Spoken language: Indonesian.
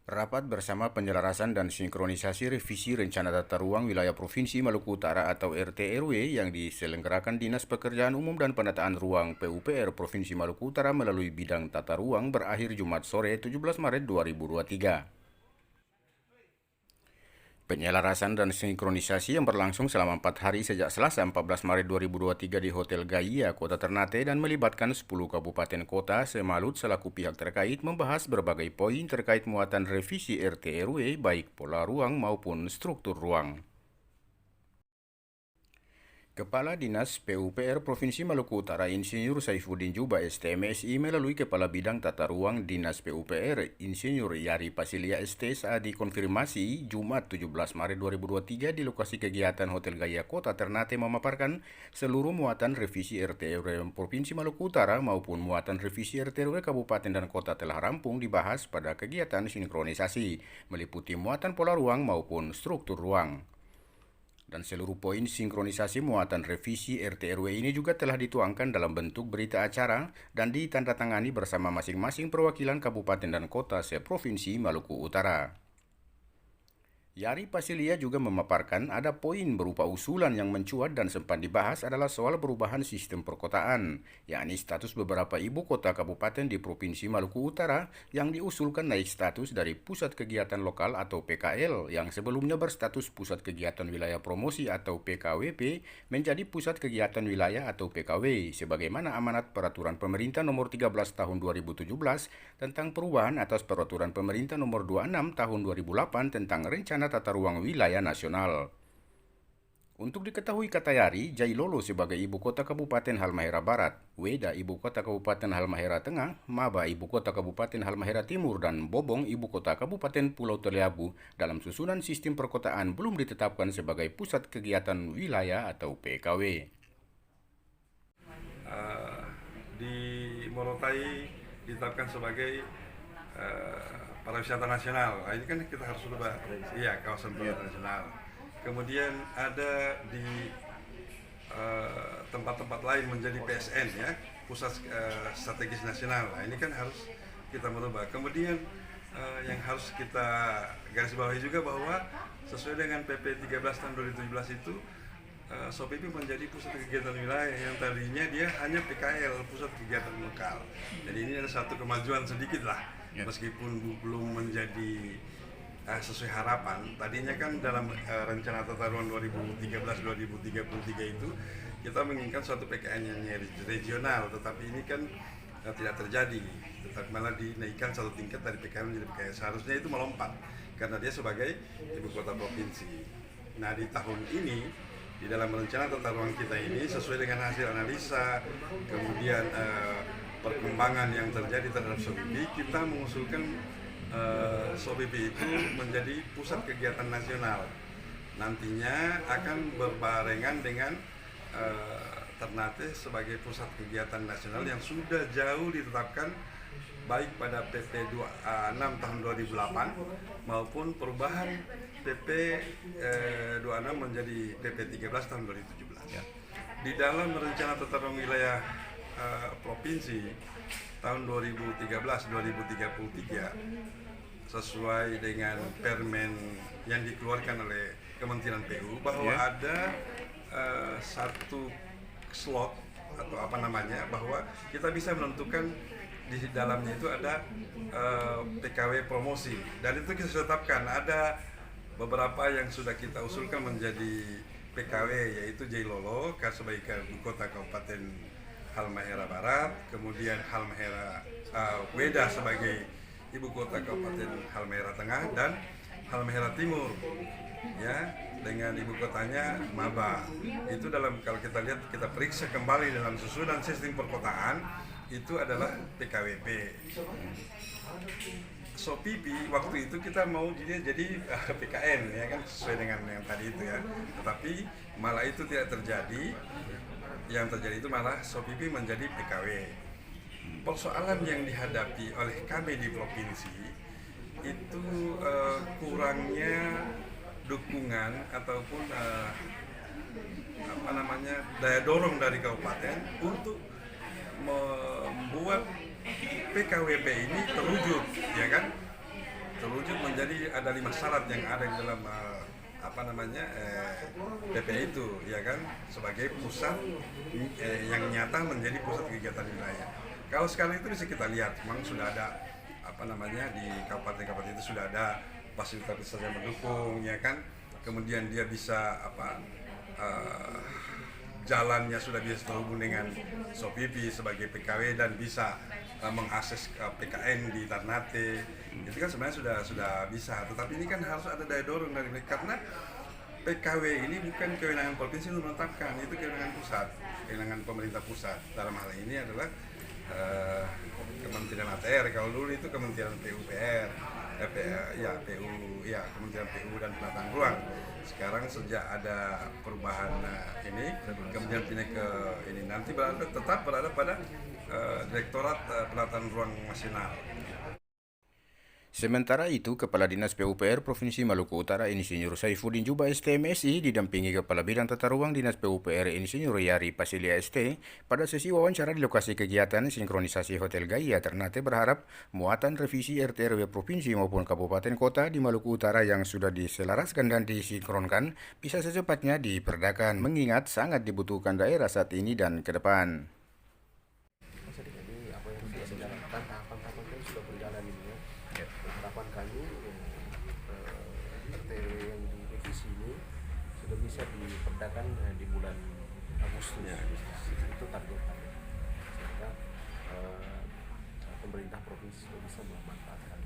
Rapat bersama penyelarasan dan sinkronisasi revisi Rencana Tata Ruang Wilayah Provinsi Maluku Utara atau RT/RW yang diselenggarakan Dinas Pekerjaan Umum dan Penataan Ruang PUPR Provinsi Maluku Utara melalui bidang tata ruang berakhir Jumat sore 17 Maret 2023. Penyelarasan dan sinkronisasi yang berlangsung selama 4 hari sejak Selasa 14 Maret 2023 di Hotel Gaia, Kota Ternate dan melibatkan 10 kabupaten kota semalut selaku pihak terkait membahas berbagai poin terkait muatan revisi RT/RW baik pola ruang maupun struktur ruang. Kepala Dinas PUPR Provinsi Maluku Utara Insinyur Saifuddin Juba STMSI melalui Kepala Bidang Tata Ruang Dinas PUPR Insinyur Yari Pasilia ST saat dikonfirmasi Jumat 17 Maret 2023 di lokasi kegiatan Hotel Gaya Kota Ternate memaparkan seluruh muatan revisi RT/RW Provinsi Maluku Utara maupun muatan revisi RT/RW Kabupaten dan Kota telah rampung dibahas pada kegiatan sinkronisasi meliputi muatan pola ruang maupun struktur ruang. Dan seluruh poin sinkronisasi muatan revisi RT/RW ini juga telah dituangkan dalam bentuk berita acara dan ditandatangani bersama masing-masing perwakilan kabupaten dan kota seprovinsi Maluku Utara. Yari Pasilia juga memaparkan ada poin berupa usulan yang mencuat dan sempat dibahas adalah soal perubahan sistem perkotaan, yakni status beberapa ibu kota kabupaten di Provinsi Maluku Utara yang diusulkan naik status dari Pusat Kegiatan Lokal atau PKL yang sebelumnya berstatus Pusat Kegiatan Wilayah Promosi atau PKWP menjadi Pusat Kegiatan Wilayah atau PKW sebagaimana amanat Peraturan Pemerintah Nomor 13 Tahun 2017 tentang perubahan atas Peraturan Pemerintah Nomor 26 Tahun 2008 tentang Rencana Tata Ruang Wilayah Nasional. Untuk diketahui kata Yari, Jailolo sebagai Ibu Kota Kabupaten Halmahera Barat, Weda Ibu Kota Kabupaten Halmahera Tengah, Maba Ibu Kota Kabupaten Halmahera Timur, dan Bobong Ibu Kota Kabupaten Pulau Teleabu dalam susunan sistem perkotaan belum ditetapkan sebagai pusat kegiatan wilayah atau PKW. Di Morotai ditetapkan sebagai pariwisata nasional. Nah, ini kan kita harus lupa. Iya, kawasan pariwisata nasional. Kemudian ada di tempat-tempat lain menjadi PSN ya, pusat strategis nasional. Nah, ini kan harus kita merubah. Kemudian yang harus kita garis bawahi juga bahwa sesuai dengan PP 13 tahun 2017 itu SOPIP menjadi pusat kegiatan wilayah yang tadinya dia hanya PKL, pusat kegiatan lokal. Jadi ini ada satu kemajuan sedikit lah, meskipun belum menjadi sesuai harapan. Tadinya kan dalam rencana tata ruang 2013-2033 itu kita menginginkan suatu PKN yang regional, tetapi ini kan tidak terjadi, tetapi malah dinaikkan satu tingkat dari PKL menjadi PKL. Seharusnya itu melompat karena dia sebagai ibu kota provinsi. Nah, di tahun ini di dalam rencana tata ruang kita ini sesuai dengan hasil analisa kemudian perkembangan yang terjadi terhadap SOPIP, kita mengusulkan SOPIP itu menjadi pusat kegiatan nasional. Nantinya akan berbarengan dengan Ternate sebagai pusat kegiatan nasional yang sudah jauh ditetapkan baik pada PP 26 tahun 2008 maupun perubahan PP 26 menjadi PP 13 tahun 2017. Ya. Di dalam rencana tata ruang wilayah provinsi tahun 2013-2033 sesuai dengan permen yang dikeluarkan oleh Kementerian PU bahwa ada satu slot atau apa namanya, bahwa kita bisa menentukan di dalamnya itu ada PKW promosi, dan itu kita sudah tetapkan ada beberapa yang sudah kita usulkan menjadi PKW, yaitu Jailolo sebagai ibu kota Kabupaten Halmahera Barat, kemudian Halmahera Weda sebagai ibu kota Kabupaten Halmahera Tengah, dan Halmahera Timur ya dengan ibu kotanya Maba. Itu dalam, kalau kita lihat, kita periksa kembali dalam susunan sistem perkotaan itu adalah PKWP. SOPIP waktu itu kita mau jadi PKN ya kan, sesuai dengan yang tadi itu ya, tetapi malah itu tidak terjadi. Yang terjadi itu malah SOPIP menjadi PKW. Persoalan yang dihadapi oleh kami di provinsi itu kurangnya dukungan ataupun daya dorong dari kabupaten untuk membuat PKWP ini terwujud, ya kan? merujuk menjadi ada 5 syarat yang ada di dalam PP itu, ya kan, sebagai pusat yang nyata menjadi pusat kegiatan wilayah. Kalau sekarang itu bisa kita lihat, memang sudah ada di kabupaten-kabupaten itu sudah ada fasilitas yang mendukung, ya kan. Kemudian dia bisa jalannya sudah bisa terhubung dengan SOPIPI sebagai PKW dan bisa mengakses PKN di Ternate. Itu kan sebenarnya sudah bisa, tetapi ini kan harus ada daya dorong dari mereka, karena PKW ini bukan kewenangan provinsi untuk menetapkan, itu kewenangan pusat, kewenangan pemerintah pusat. Dalam hal ini adalah Kementerian ATR, kalau dulu itu Kementerian PUPR, Kementerian PU dan Penataan Ruang. Sekarang sejak ada perubahan ini, kemudian pindah ke ini, nanti tetap berada pada Direktorat Penataan Ruang Nasional. Sementara itu, Kepala Dinas PUPR Provinsi Maluku Utara Insinyur Saifuddin Juba ST-MSI didampingi Kepala Bidang Tata Ruang Dinas PUPR Insinyur Yari Pasilia ST pada sesi wawancara di lokasi kegiatan sinkronisasi Hotel Gaia Ternate berharap muatan revisi RT/RW Provinsi maupun Kabupaten Kota di Maluku Utara yang sudah diselaraskan dan disinkronkan bisa secepatnya diperdakan, mengingat sangat dibutuhkan daerah saat ini dan ke depan. Jadi apa yang sudah dijalankan, tahapan-tahapan kan sudah berjalan ini ya. Harapan kami RT yang direvisi ini sudah bisa diperdakan di bulan Agustus. Itu target kami, sehingga pemerintah provinsi sudah bisa memanfaatkan.